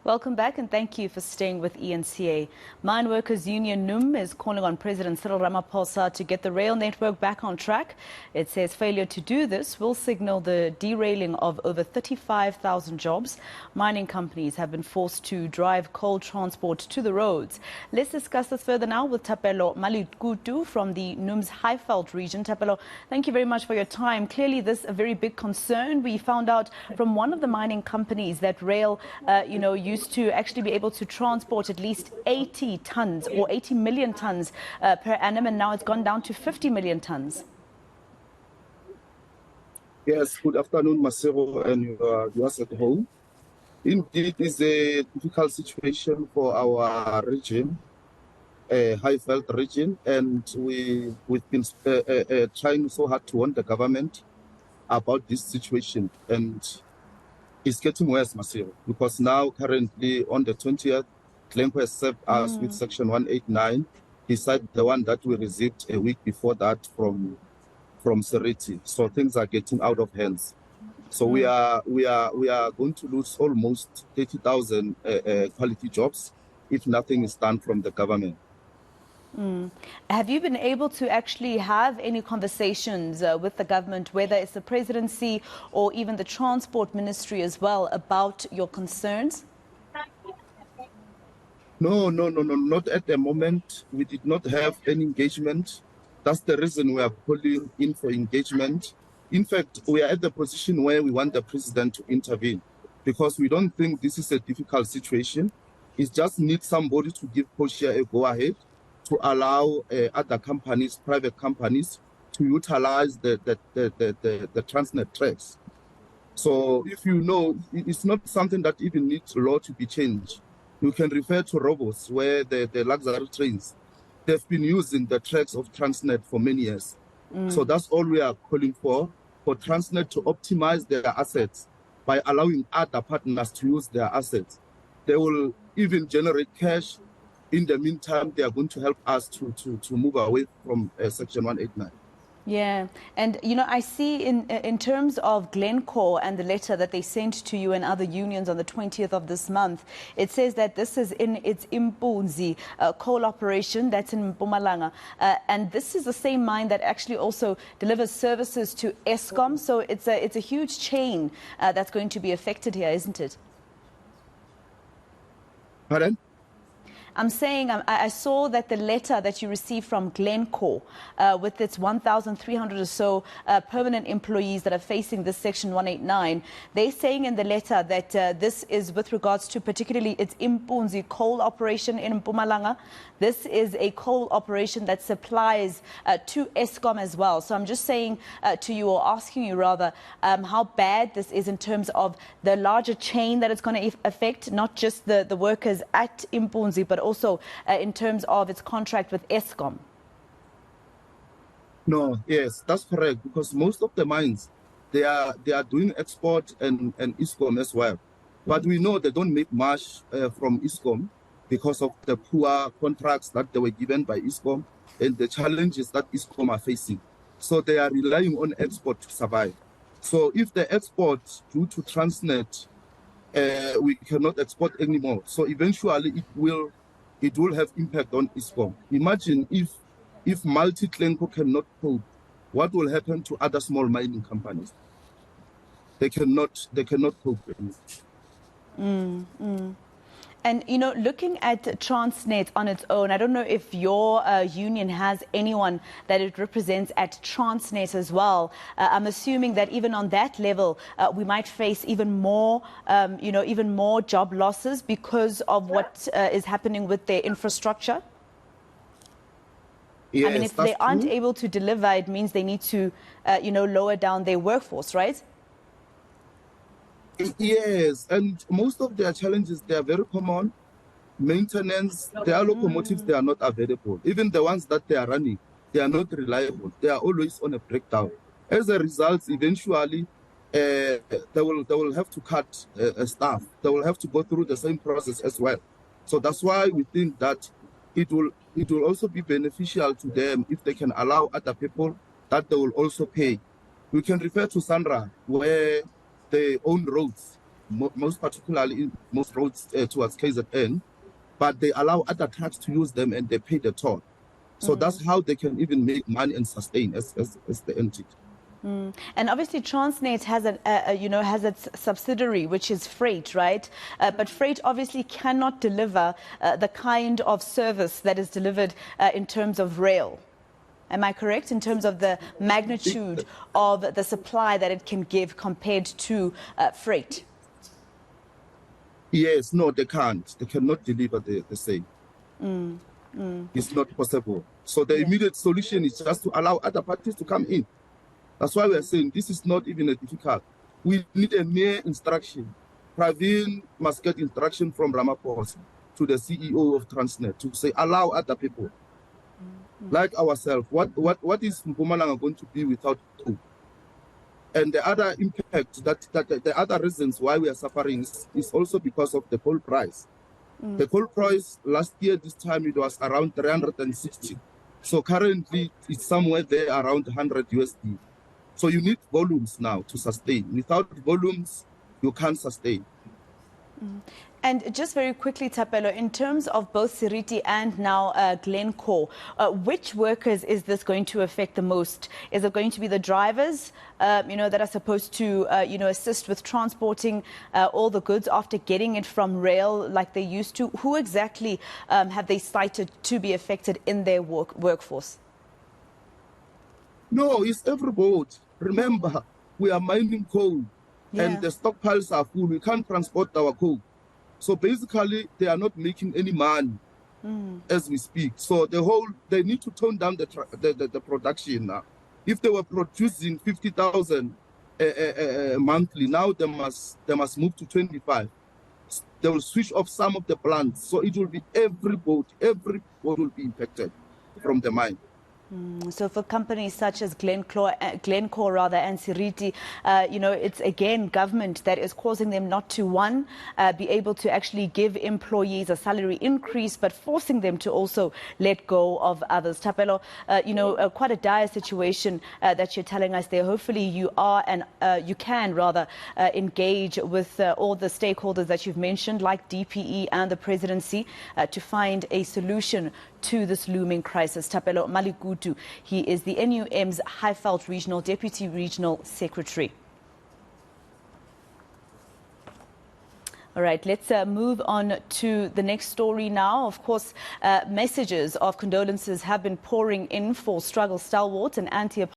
Welcome back and thank you for staying with ENCA. Mineworkers Union NUM is calling on President Cyril Ramaphosa to get the rail network back on track. It says failure to do this will signal the derailing of over 35,000 jobs. Mining companies have been forced to drive coal transport to the roads. Let's discuss this further now with Thapelo Malekutu from the NUM's Highveld region. Thapelo, thank you very much for your time. Clearly this is a very big concern. We found out from one of the mining companies that rail, used to actually be able to transport at least 80 tons or 80 million tons per annum, and now it's gone down to 50 million tons. Yes, good afternoon, Masero, and yours at home. Indeed, it's a difficult situation for our region, Highveld region, and we've been trying so hard to warn the government about this situation, and it's getting worse, Masero, because now currently on the 20th, Glencore has served us with Section 189, beside the one that we received a week before that from Seriti. So things are getting out of hands. So we are going to lose almost 30,000 quality jobs if nothing is done from the government. Have you been able to actually have any conversations with the government, whether it's the presidency or even the transport ministry as well, about your concerns? No, not at the moment. We did not have any engagement. That's the reason we are calling in for engagement. In fact, we are at the position where we want the president to intervene, because we don't think this is a difficult situation. It just needs somebody to give Koshia a go-ahead to allow other companies, private companies, to utilize the Transnet tracks. So if you know, it's not something that even needs law to be changed. You can refer to robots where the luxury trains, they've been using the tracks of Transnet for many years. So that's all we are calling for Transnet to optimize their assets by allowing other partners to use their assets. They will even generate cash. In the meantime, they are going to help us to move away from Section 189. Yeah, and I see in terms of Glencore and the letter that they sent to you and other unions on the 20th of this month, it says that this is in its Impunzi coal operation that's in Mpumalanga, and this is the same mine that actually also delivers services to Eskom. So it's a huge chain that's going to be affected here, isn't it? Pardon? I'm saying I saw that the letter that you received from Glencore with its 1,300 or so permanent employees that are facing this Section 189, they're saying in the letter that this is with regards to particularly its Impunzi coal operation in Mpumalanga. This is a coal operation that supplies to Eskom as well. So I'm just saying to you, or asking you rather, how bad this is in terms of the larger chain that it's going to affect, not just the workers at Impunzi, but also in terms of its contract with Eskom. No, yes, that's correct, because most of the mines, they are doing export and Eskom as well. But we know they don't make much from Eskom because of the poor contracts that they were given by Eskom and the challenges that Eskom are facing. So they are relying on export to survive. So if the export due to Transnet, we cannot export anymore. So eventually it will have impact on Eskom. Imagine if multi-Glencore cannot cope, what will happen to other small mining companies? They cannot cope anymore. And, looking at Transnet on its own, I don't know if your union has anyone that it represents at Transnet as well. I'm assuming that even on that level, we might face even more, even more job losses because of what is happening with their infrastructure. Yes, I mean, if they aren't able to deliver, it means they need to, lower down their workforce, right? Yes, and most of their challenges, they are very common. Maintenance, their locomotives, they are not available. Even the ones that they are running, they are not reliable. They are always on a breakdown. As a result, eventually, they will have to cut staff. They will have to go through the same process as well. So that's why we think that it will also be beneficial to them if they can allow other people that they will also pay. We can refer to Sandra, where they own roads. most particularly in most roads towards KZN, but they allow other trucks to use them and they pay the toll. So that's how they can even make money and sustain as the entity. And obviously, Transnet has has its subsidiary, which is freight, right? But freight obviously cannot deliver the kind of service that is delivered in terms of rail. Am I correct in terms of the magnitude of the supply that it can give compared to freight? Yes, no, they can't. They cannot deliver the same. It's not possible. So the immediate solution is just to allow other parties to come in. That's why we are saying this is not even a difficult. We need a mere instruction. Praveen must get instruction from Ramaphosa to the CEO of Transnet to say, allow other people, like ourselves. What is Mpumalanga going to be without coal? And the other impact, the other reasons why we are suffering is also because of the coal price. The coal price last year, this time it was around 360. So currently it's somewhere there around 100 USD. So you need volumes now to sustain. Without volumes, you can't sustain. And just very quickly, Thapelo, in terms of both Seriti and now Glencore, which workers is this going to affect the most? Is it going to be the drivers, that are supposed to, assist with transporting all the goods after getting it from rail like they used to? Who exactly have they cited to be affected in their workforce? No, it's every boat. Remember, we are mining coal and the stockpiles are full. We can't transport our coal. So basically, they are not making any money as we speak. So they need to tone down the production now. If they were producing 50,000 monthly, now they must move to 25. They will switch off some of the plants. So it will be every boat will be impacted from the mine. So for companies such as Glencore and Seriti, it's again government that is causing them not to, be able to actually give employees a salary increase, but forcing them to also let go of others. Thapelo, quite a dire situation that you're telling us there. Hopefully you can engage with all the stakeholders that you've mentioned, like DPE and the presidency, to find a solution to this looming crisis. Thapelo Malekutu, he is the NUM's Highveld Regional Deputy Regional Secretary. All right, let's move on to the next story now. Of course, messages of condolences have been pouring in for struggle stalwarts and anti